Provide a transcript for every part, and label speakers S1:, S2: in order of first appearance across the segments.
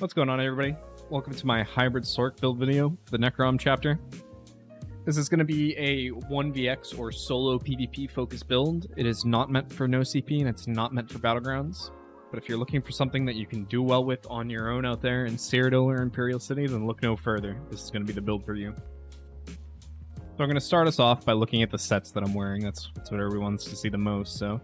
S1: What's going on, everybody? Welcome to my hybrid Sorc build video for the Necrom chapter. This is going to be a 1vx or solo PvP focused build. It is not meant for no CP and it's not meant for Battlegrounds. But if you're looking for something that you can do well with on your own out there in Cyrodiil or Imperial City, then look no further. This is going to be the build for you. So I'm going to start us off by looking at the sets that I'm wearing. That's what everyone wants to see the most. So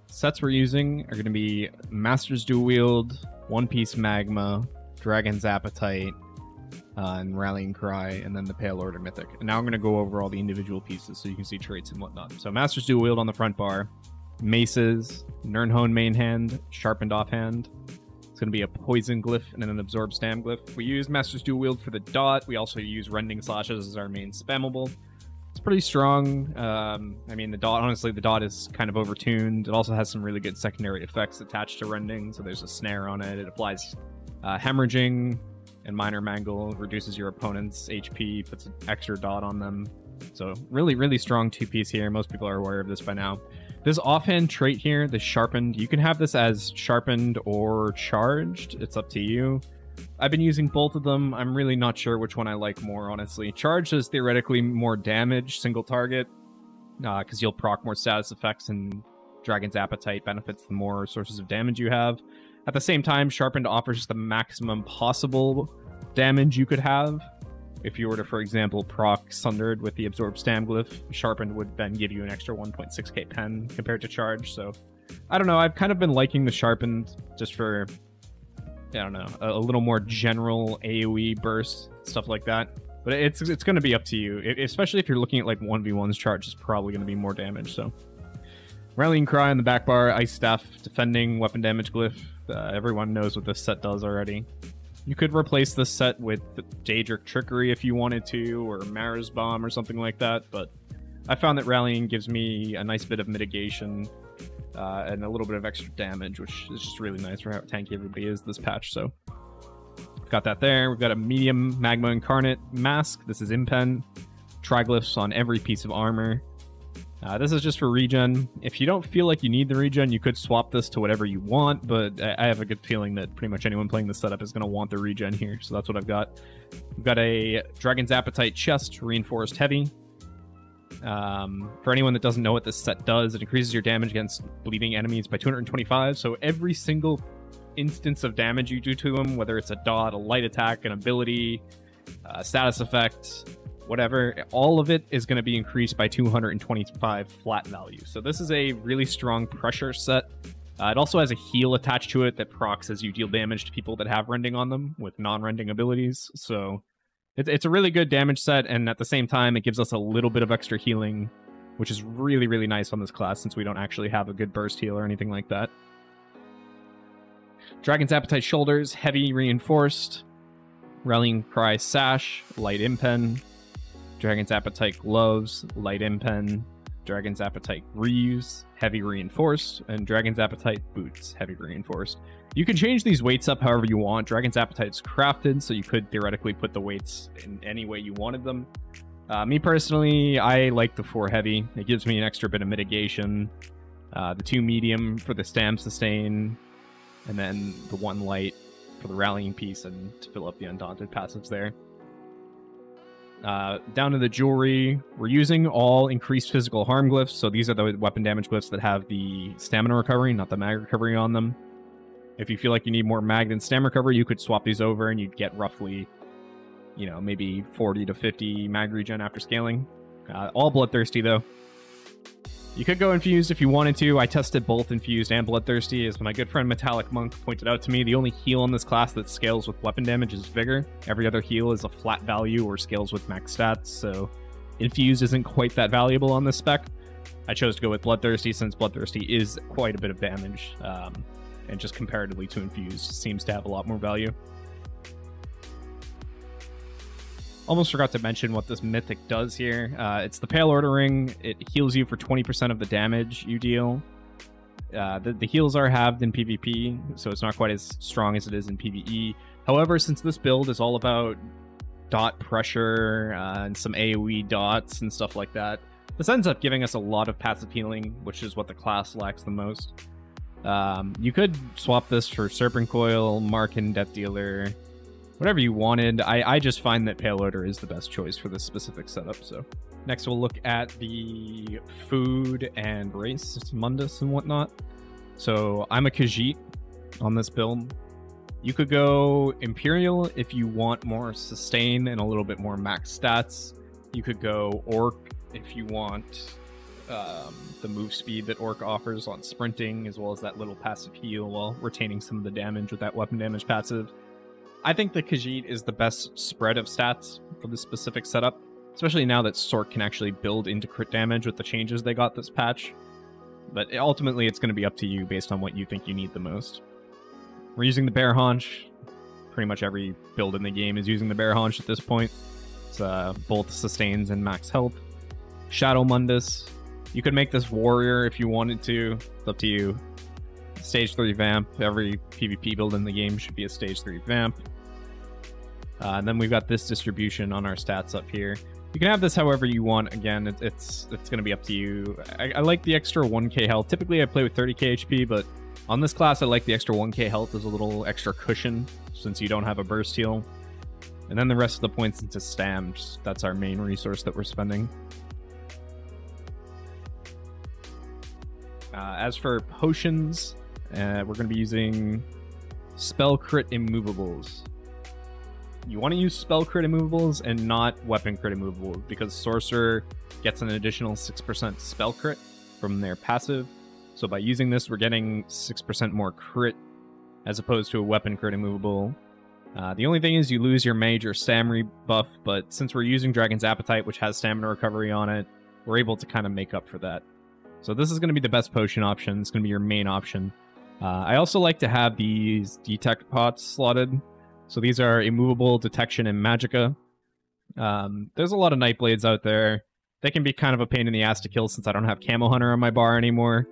S1: sets we're using are going to be Master's Dual Wield, One Piece Magma, Dragon's Appetite, and Rallying Cry, and then the Pale Order Mythic. And now I'm going to go over all the individual pieces so you can see traits and whatnot. So Master's Dual Wield on the front bar, Maces, Nirn main hand, Sharpened Offhand. It's going to be a Poison Glyph and then an Absorb Stam Glyph. We use Master's Dual Wield for the dot. We also use Rending Slashes as our main spammable. It's pretty strong. I mean, the dot, honestly, the dot is kind of overtuned. It also has some really good secondary effects attached to Rending. So there's a snare on it. It applies hemorrhaging and minor mangle, reduces your opponent's HP, puts an extra dot on them. So really, really strong two-piece here. Most people are aware of this by now. This offhand trait here, the sharpened, you can have this as sharpened or charged. It's up to you. I've been using both of them. I'm really not sure which one I like more, honestly. Charged is theoretically more damage, single target, because you'll proc more status effects, and Dragon's Appetite benefits the more sources of damage you have. At the same time, Sharpened offers the maximum possible damage you could have. If you were to, for example, proc Sundered with the Absorb Stam Glyph, Sharpened would then give you an extra 1.6k pen compared to Charge. So, I don't know, I've kind of been liking the Sharpened just for, I don't know, a little more general AoE burst, stuff like that. But it's going to be up to you, especially if you're looking at like 1v1's. Charge is probably going to be more damage, so. Rallying Cry on the back bar, Ice Staff, Defending, Weapon Damage Glyph. Everyone knows what this set does already. You could replace this set with Daedric Trickery if you wanted to, or Mara's Bomb or something like that, but I found that Rallying gives me a nice bit of mitigation and a little bit of extra damage, which is just really nice for how tanky everybody is this patch, so. Got that there. We've got a medium Magma Incarnate mask. This is Impen. Triglyphs on every piece of armor. This is just for regen. If you don't feel like you need the regen, you could swap this to whatever you want, but I have a good feeling that pretty much anyone playing this setup is going to want the regen here, so that's what I've got. We've got a Dragon's Appetite chest, Reinforced Heavy. For anyone that doesn't know what this set does, it increases your damage against bleeding enemies by 225, so every single instance of damage you do to them, whether it's a dot, a light attack, an ability, a status effect, whatever, all of it is going to be increased by 225 flat value. So this is a really strong pressure set. It also has a heal attached to it that procs as you deal damage to people that have rending on them with non-rending abilities. So it's a really good damage set, and at the same time, it gives us a little bit of extra healing, which is really, really nice on this class since we don't actually have a good burst heal or anything like that. Dragon's Appetite Shoulders, Heavy Reinforced. Rallying Cry Sash, Light Impen. Dragon's Appetite Gloves, Light Impen, Dragon's Appetite Greaves, Heavy Reinforced, and Dragon's Appetite Boots, Heavy Reinforced. You can change these weights up however you want. Dragon's Appetite is crafted, so you could theoretically put the weights in any way you wanted them. Me personally, I like the 4 Heavy. It gives me an extra bit of mitigation. The 2 Medium for the Stam Sustain, and then the 1 Light for the Rallying piece and to fill up the Undaunted passives there. Down to the jewelry, we're using all increased physical harm glyphs, so these are the weapon damage glyphs that have the stamina recovery, not the mag recovery on them. If you feel like you need more mag than stamina recovery, you could swap these over and you'd get roughly, you know, maybe 40 to 50 mag regen after scaling. All Bloodthirsty though. You could go infused if you wanted to. I tested both infused and Bloodthirsty. As my good friend Metallic Monk pointed out to me, the only heal in this class that scales with weapon damage is Vigor. Every other heal is a flat value or scales with max stats, so infused isn't quite that valuable on this spec. I chose to go with Bloodthirsty since Bloodthirsty is quite a bit of damage, and just comparatively to infused seems to have a lot more value. Almost forgot to mention what this mythic does here. It's the Pale Order Ring. It heals you for 20% of the damage you deal. The heals are halved in PvP, so it's not quite as strong as it is in PvE. However, since this build is all about dot pressure and some AoE dots and stuff like that, this ends up giving us a lot of passive healing, which is what the class lacks the most. You could swap this for Serpent Coil, Markin, Death Dealer, whatever you wanted. I just find that Pale Order is the best choice for this specific setup. So next we'll look at the food and race, Mundus and whatnot. So I'm a Khajiit on this build. You could go Imperial if you want more sustain and a little bit more max stats. You could go Orc if you want the move speed that Orc offers on sprinting, as well as that little passive heal while retaining some of the damage with that weapon damage passive. I think the Khajiit is the best spread of stats for this specific setup, especially now that Sorc can actually build into crit damage with the changes they got this patch. But ultimately, it's going to be up to you based on what you think you need the most. We're using the Bear Haunch. Pretty much every build in the game is using the Bear Haunch at this point. It's both sustains and max health. Shadow Mundus. You could make this Warrior if you wanted to. It's up to you. Stage 3 Vamp. Every PvP build in the game should be a Stage 3 Vamp. And then we've got this distribution on our stats up here. You can have this however you want. Again, it's going to be up to you. I like the extra 1k health. Typically, I play with 30k HP, but on this class, I like the extra 1k health as a little extra cushion, since you don't have a burst heal. And then the rest of the points into Stams. That's our main resource that we're spending. As for potions, we're going to be using Spell Crit Immovables. You want to use Spell Crit Immovables and not Weapon Crit Immovables, because Sorcerer gets an additional 6% Spell Crit from their passive. So by using this, we're getting 6% more crit as opposed to a Weapon Crit Immovable. The only thing is you lose your Mage or Stamina buff, but since we're using Dragon's Appetite, which has stamina recovery on it, we're able to kind of make up for that. So this is going to be the best potion option. It's going to be your main option. I also like to have these Detect Pots slotted. So these are Immovable, Detection, and Magicka. There's a lot of Nightblades out there. They can be kind of a pain in the ass to kill since I don't have Camo Hunter on my bar anymore.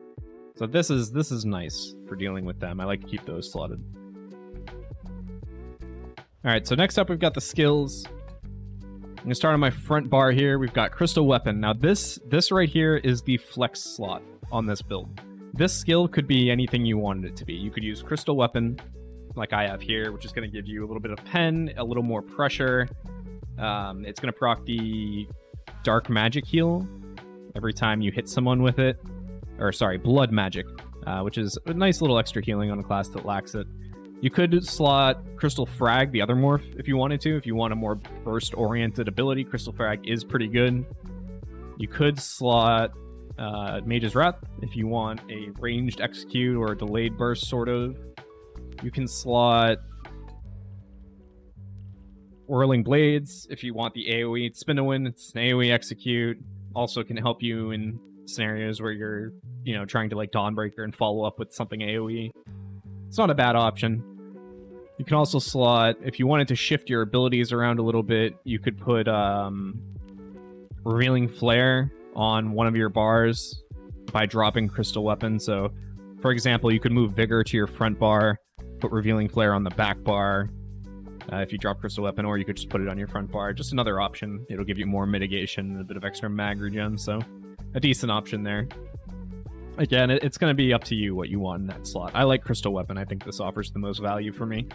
S1: So this is nice for dealing with them. I like to keep those slotted. Alright, so next up we've got the skills. I'm going to start on my front bar here. We've got Crystal Weapon. Now this right here is the flex slot on this build. This skill could be anything you wanted it to be. You could use Crystal Weapon, like I have here, which is going to give you a little bit of pen, a little more pressure. It's going to proc the Dark Magic heal every time you hit someone with it. Or sorry, Blood Magic, which is a nice little extra healing on a class that lacks it. You could slot Crystal Frag, the other morph, if you wanted to. If you want a more burst-oriented ability, Crystal Frag is pretty good. You could slot Mage's Wrath if you want a ranged execute or a delayed burst, sort of. You can slot Whirling Blades if you want the AoE. It's Spin-a-Win, it's an AoE execute. Also can help you in scenarios where you're, trying to like Dawnbreaker and follow up with something AoE. It's not a bad option. You can also slot, if you wanted to shift your abilities around a little bit, you could put Revealing Flare on one of your bars by dropping Crystal Weapon. So, for example, you could move Vigor to your front bar, put Revealing Flare on the back bar if you drop Crystal Weapon, or you could just put it on your front bar. Just another option. It'll give you more mitigation and a bit of extra mag regen, so a decent option there. Again, it's going to be up to you what you want in that slot. I like Crystal Weapon. I think this offers the most value for me.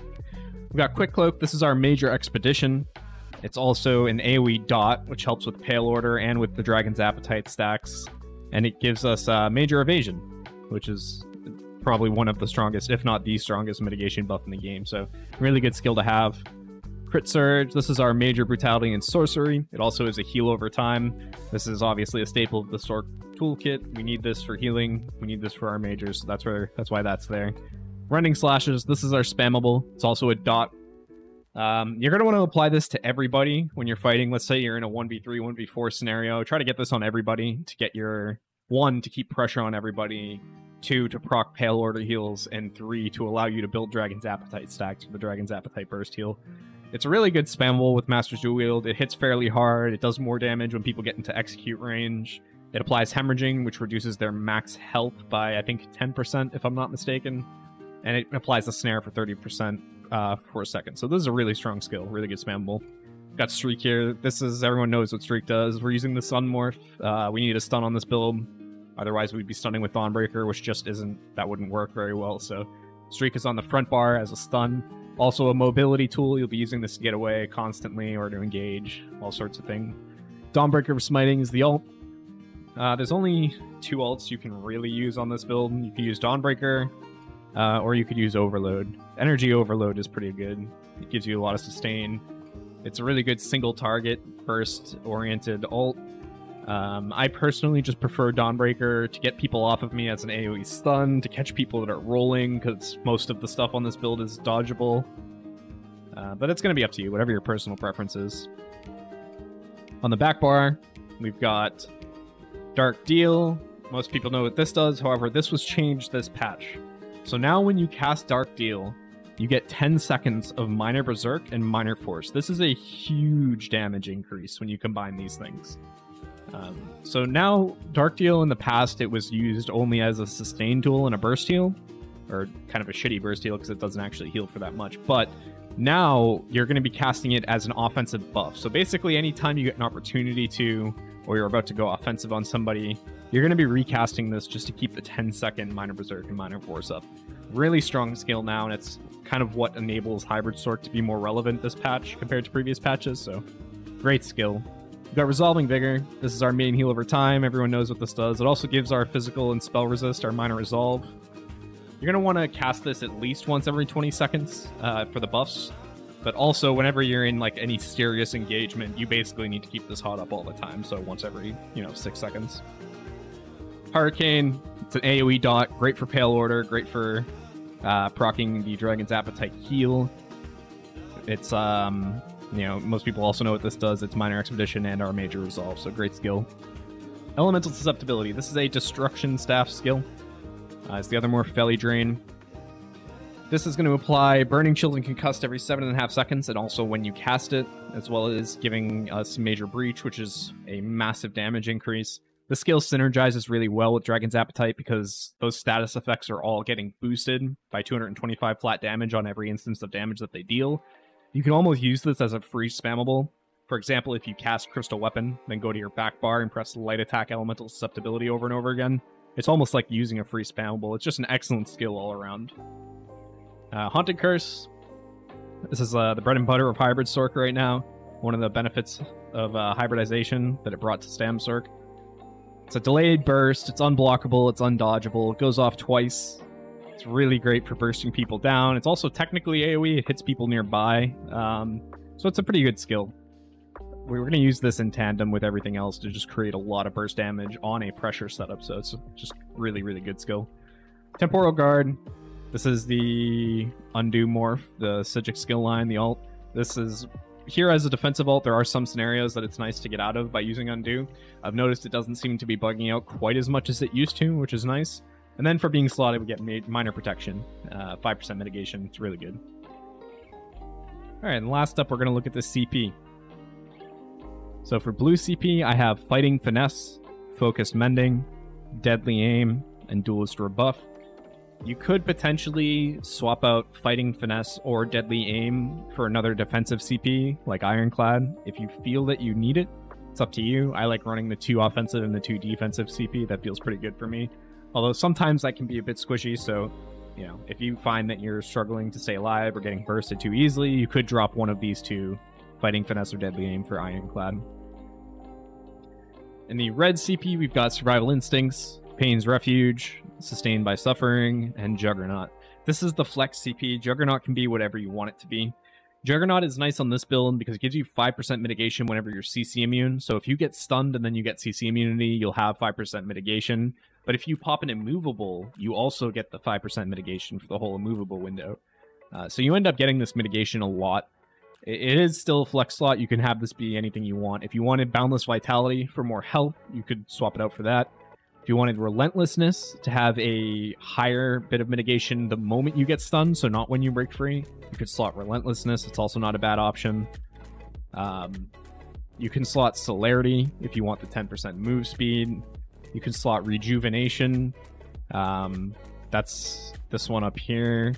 S1: We've got Quick Cloak. This is our Major Expedition. It's also an AoE dot, which helps with Pale Order and with the Dragon's Appetite stacks. And it gives us Major Evasion, which is probably one of the strongest, if not the strongest, mitigation buff in the game. So, really good skill to have. Crit Surge. This is our Major Brutality and Sorcery. It also is a heal over time. This is obviously a staple of the Sorc toolkit. We need this for healing. We need this for our majors, so that's why that's there. Rending Slashes. This is our spammable. It's also a dot. You're going to want to apply this to everybody when you're fighting. Let's say you're in a 1v3, 1v4 scenario. Try to get this on everybody to get your 1, to keep pressure on everybody, 2, to proc Pale Order heals, and 3, to allow you to build Dragon's Appetite stacks for the Dragon's Appetite burst heal. It's a really good spammable with Master's Dual Wield. It hits fairly hard. It does more damage when people get into execute range. It applies Hemorrhaging, which reduces their max health by, I think, 10%, if I'm not mistaken. And it applies a snare for 30% for a second. So this is a really strong skill, really good spammable. Got Streak here. This is, everyone knows what Streak does. We're using the Sun Morph. We need a stun on this build. Otherwise, we'd be stunning with Dawnbreaker, which just isn't... That wouldn't work very well, so... Streak is on the front bar as a stun. Also a mobility tool. You'll be using this to get away constantly or to engage. All sorts of things. Dawnbreaker Smiting is the ult. There's only 2 ults you can really use on this build. You can use Dawnbreaker, or you could use Overload. Energy Overload is pretty good. It gives you a lot of sustain. It's a really good single target, burst-oriented ult. I personally just prefer Dawnbreaker to get people off of me as an AoE stun, to catch people that are rolling, because most of the stuff on this build is dodgeable. But it's going to be up to you, whatever your personal preference is. On the back bar, we've got Dark Deal. Most people know what this does, however, this was changed this patch. So now when you cast Dark Deal, you get 10 seconds of Minor Berserk and Minor Force. This is a huge damage increase when you combine these things. So now, Dark Deal in the past, it was used only as a sustain tool and a burst heal. Or kind of a shitty burst heal because it doesn't actually heal for that much. But now, you're going to be casting it as an offensive buff. So basically, anytime you get an opportunity to, or you're about to go offensive on somebody, you're going to be recasting this just to keep the 10-second Minor Berserk and Minor Force up. Really strong skill now, and it's kind of what enables Hybrid Sorc to be more relevant this patch compared to previous patches, so great skill. We've got Resolving Vigor. This is our main heal over time. Everyone knows what this does. It also gives our physical and spell resist, our minor resolve. You're going to want to cast this at least once every 20 seconds for the buffs. But also, whenever you're in like any serious engagement, you basically need to keep this hot up all the time. So once every, 6 seconds. Hurricane. It's an AoE dot. Great for Pale Order. Great for proccing the Dragon's Appetite heal. It's... most people also know what this does. It's Minor Expedition and our Major Resolve, so great skill. Elemental Susceptibility. This is a Destruction Staff skill. It's the other more Felly Drain. This is going to apply Burning Chill and Concussed every 7.5 seconds, and also when you cast it, as well as giving us Major Breach, which is a massive damage increase. The skill synergizes really well with Dragon's Appetite because those status effects are all getting boosted by 225 flat damage on every instance of damage that they deal. You can almost use this as a free spammable. For example, if you cast Crystal Weapon, then go to your back bar and press Light Attack Elemental Susceptibility over and over again. It's almost like using a free spammable. It's just an excellent skill all around. Haunted Curse. This is the bread and butter of Hybrid Sorc right now. One of the benefits of hybridization that it brought to Stam Sorc. It's a delayed burst, it's unblockable, it's undodgeable, it goes off twice. It's really great for bursting people down. It's also technically AoE, it hits people nearby. So it's a pretty good skill. We're going to use this in tandem with everything else to just create a lot of burst damage on a pressure setup, so it's just really, really good skill. Temporal Guard. This is the Undo Morph, the Psijic skill line, the ult. This is... Here as a defensive ult, there are some scenarios that it's nice to get out of by using Undo. I've noticed it doesn't seem to be bugging out quite as much as it used to, which is nice. And then for being slotted, we get Minor Protection. 5% mitigation. It's really good. Alright, and last up, we're going to look at the CP. So for blue CP, I have Fighting Finesse, Focused Mending, Deadly Aim, and Duelist Rebuff. You could potentially swap out Fighting Finesse or Deadly Aim for another defensive CP, like Ironclad, if you feel that you need it. It's up to you. I like running the 2 offensive and the 2 defensive CP. That feels pretty good for me. Although sometimes that can be a bit squishy, so, if you find that you're struggling to stay alive or getting bursted too easily, you could drop one of these 2, Fighting Finesse or Deadly Aim for Ironclad. In the red CP, we've got Survival Instincts, Pain's Refuge, Sustained by Suffering, and Juggernaut. This is the flex CP. Juggernaut can be whatever you want it to be. Juggernaut is nice on this build because it gives you 5% mitigation whenever you're CC immune. So if you get stunned and then you get CC immunity, you'll have 5% mitigation. But if you pop an immovable, you also get the 5% mitigation for the whole immovable window. So you end up getting this mitigation a lot. It is still a flex slot. You can have this be anything you want. If you wanted Boundless Vitality for more health, you could swap it out for that. If you wanted Relentlessness to have a higher bit of mitigation the moment you get stunned, so not when you break free, you could slot Relentlessness. It's also not a bad option. You can slot Celerity if you want the 10% move speed. You can slot Rejuvenation. That's this one up here.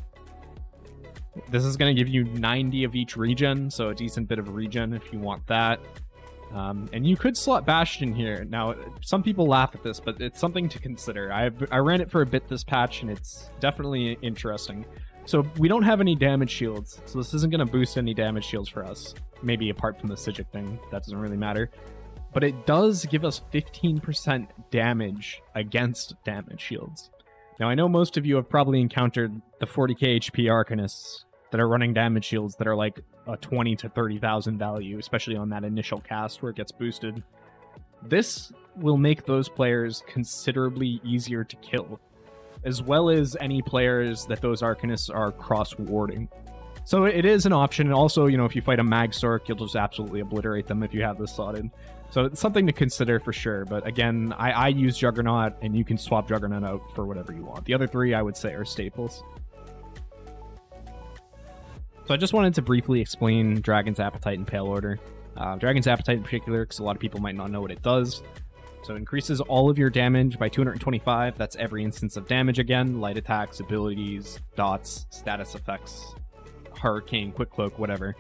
S1: This is going to give you 90 of each regen, so a decent bit of regen if you want that. And you could slot Bastion here. Now, some people laugh at this, but it's something to consider. I ran it for a bit this patch, and it's definitely interesting. So we don't have any damage shields, so this isn't going to boost any damage shields for us. Maybe apart from the Psijic thing, that doesn't really matter. But it does give us 15% damage against damage shields. Now, I know most of you have probably encountered the 40k HP Arcanists that are running damage shields that are like a 20 to 30,000 value, especially on that initial cast where it gets boosted. This will make those players considerably easier to kill, as well as any players that those Arcanists are cross-warding. So it is an option, and also, you know, if you fight a Mag Sorc, you'll just absolutely obliterate them if you have this slotted. So it's something to consider for sure, but again, I use Juggernaut, and you can swap Juggernaut out for whatever you want. The other three, I would say, are staples. So I just wanted to briefly explain Dragon's Appetite and Pale Order. Dragon's Appetite in particular, because a lot of people might not know what it does. So it increases all of your damage by 225. That's every instance of damage again. Light attacks, abilities, dots, status effects, Hurricane, Quick Cloak, whatever.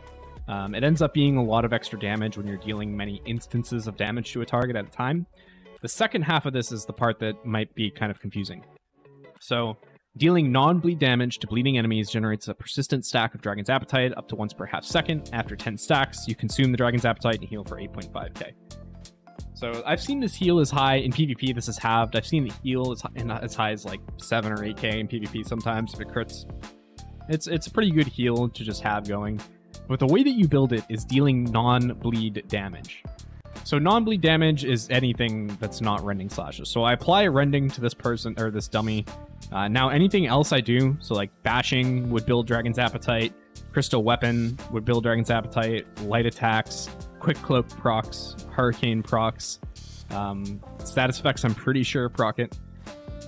S1: It ends up being a lot of extra damage when you're dealing many instances of damage to a target at a time. The second half of this is the part that might be kind of confusing. So dealing non-bleed damage to bleeding enemies generates a persistent stack of Dragon's Appetite up to once per half second. After 10 stacks, you consume the Dragon's Appetite and heal for 8.5k. So I've seen this heal as high in PvP. This is halved. I've seen the heal as high as like 7 or 8k in PvP sometimes if it crits. It's a pretty good heal to just have going. But the way that you build it is dealing non-bleed damage. So non-bleed damage is anything that's not rending slashes. So I apply a rending to this person, or this dummy. Now anything else I do, so like bashing would build Dragon's Appetite, Crystal Weapon would build Dragon's Appetite, light attacks, Quick Cloak procs, Hurricane procs, status effects I'm pretty sure proc it.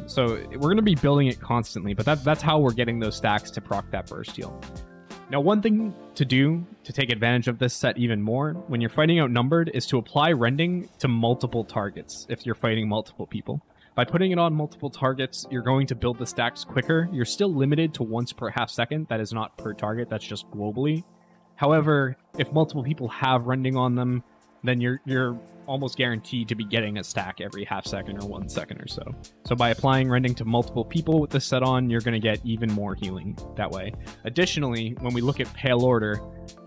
S1: So we're going to be building it constantly, but that's how we're getting those stacks to proc that burst heal. Now, one thing to do to take advantage of this set even more when you're fighting outnumbered is to apply rending to multiple targets if you're fighting multiple people. By putting it on multiple targets, you're going to build the stacks quicker. You're still limited to once per half second. That is not per target, that's just globally. However, if multiple people have rending on them, then you're almost guaranteed to be getting a stack every half second or 1 second or so. So by applying rending to multiple people with this set on, you're going to get even more healing that way. Additionally, when we look at Pale Order,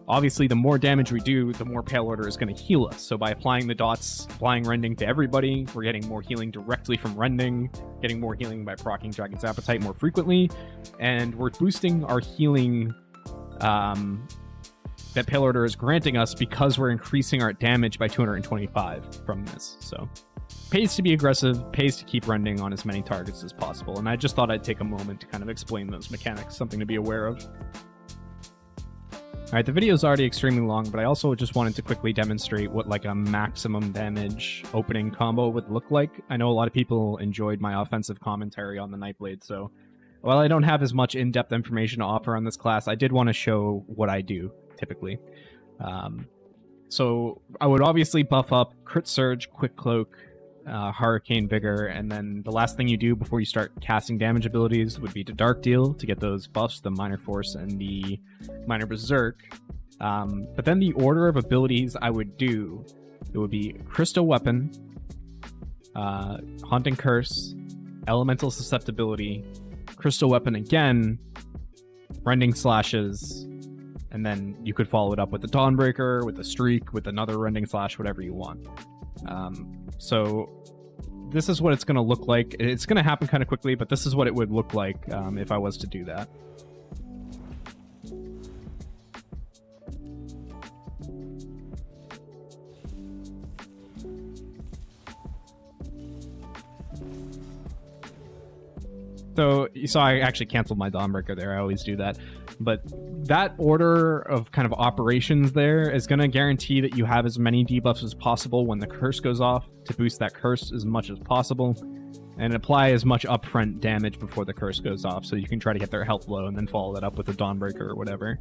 S1: obviously the more damage we do, the more Pale Order is going to heal us. So by applying the dots, applying rending to everybody, we're getting more healing directly from rending, getting more healing by proccing Dragon's Appetite more frequently, and we're boosting our healing that Pale Order is granting us because we're increasing our damage by 225 from this. So pays to be aggressive, pays to keep rending on as many targets as possible. And I just thought I'd take a moment to kind of explain those mechanics, something to be aware of. Alright, the video is already extremely long, but I also just wanted to quickly demonstrate what like a maximum damage opening combo would look like. I know a lot of people enjoyed my offensive commentary on the Nightblade, so while I don't have as much in-depth information to offer on this class, I did want to show what I do typically. So I would obviously buff up Crit Surge, Quick Cloak, Hurricane Vigor, and then the last thing you do before you start casting damage abilities would be to Dark Deal to get those buffs, the Minor Force and the Minor Berserk. But then the order of abilities I would do, it would be Crystal Weapon, Haunting Curse, Elemental Susceptibility, Crystal Weapon again, Rending Slashes, and then you could follow it up with the Dawnbreaker, with a Streak, with another Rending Slash, whatever you want. So this is what it's going to look like. It's going to happen kind of quickly, but this is what it would look like if I was to do that. So you saw I actually canceled my Dawnbreaker there. I always do that. But that order of kind of operations there is going to guarantee that you have as many debuffs as possible when the curse goes off to boost that curse as much as possible, and apply as much upfront damage before the curse goes off so you can try to get their health low and then follow that up with a Dawnbreaker or whatever.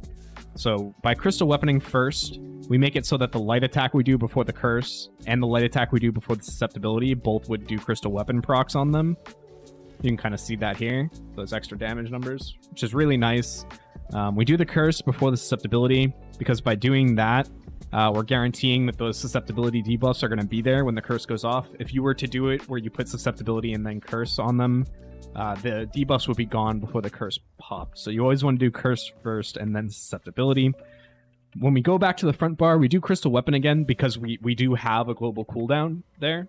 S1: So by Crystal Weaponing first, we make it so that the light attack we do before the curse and the light attack we do before the susceptibility both would do Crystal Weapon procs on them. You can kind of see that here, those extra damage numbers, which is really nice. We do the curse before the susceptibility because by doing that, We're guaranteeing that those susceptibility debuffs are going to be there when the curse goes off. If you were to do it where you put susceptibility and then curse on them, the debuffs would be gone before the curse popped. So you always want to do curse first and then susceptibility. When we go back to the front bar, we do Crystal Weapon again because we do have a global cooldown there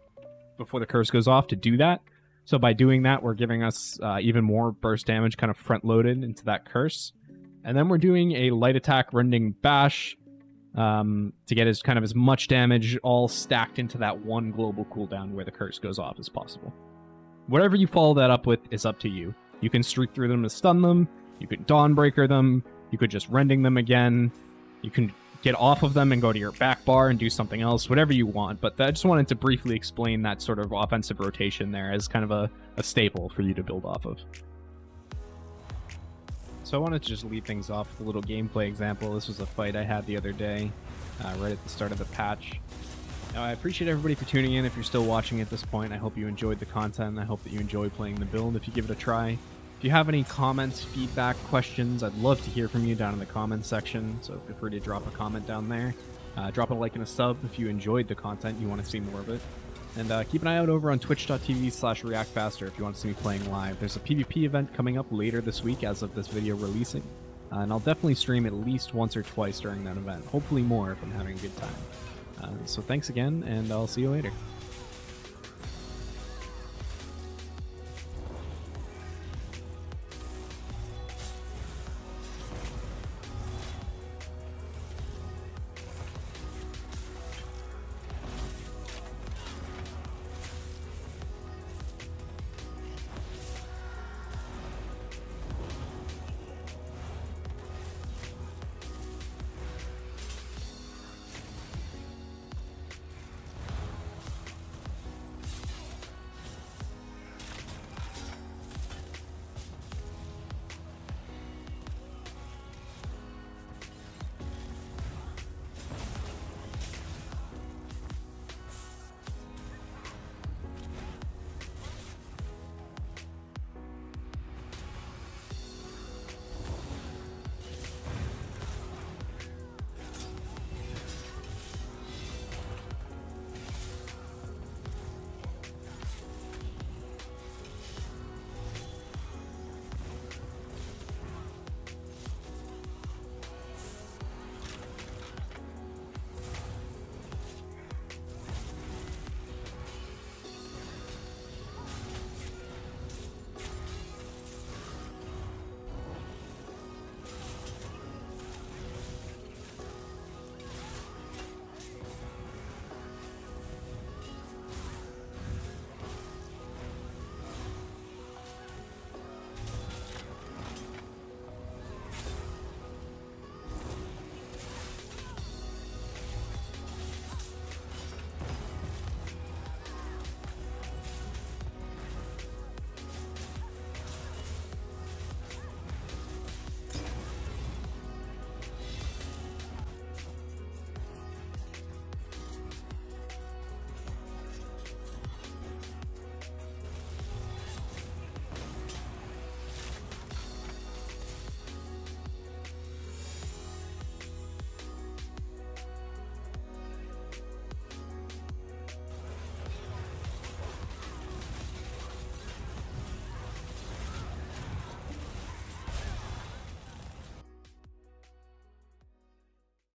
S1: before the curse goes off to do that. So by doing that, we're giving us even more burst damage kind of front-loaded into that curse. And then we're doing a light attack rending bash to get as much damage all stacked into that one global cooldown where the curse goes off as possible. Whatever you follow that up with is up to you. You can streak through them to stun them, you could Dawnbreaker them, you could just rending them again, you can get off of them and go to your back bar and do something else, whatever you want. But I just wanted to briefly explain that sort of offensive rotation there as kind of a staple for you to build off of. So I wanted to just lead things off with a little gameplay example. This was a fight I had the other day, right at the start of the patch. Now, I appreciate everybody for tuning in. If you're still watching at this point, I hope you enjoyed the content. I hope that you enjoy playing the build if you give it a try. If you have any comments, feedback, questions, I'd love to hear from you down in the comments section, so feel free to drop a comment down there. Drop a like and a sub if you enjoyed the content, you want to see more of it. And keep an eye out over on twitch.tv/reactfaster if you want to see me playing live. There's a PvP event coming up later this week as of this video releasing, and I'll definitely stream at least once or twice during that event. Hopefully more if I'm having a good time. So thanks again, and I'll see you later.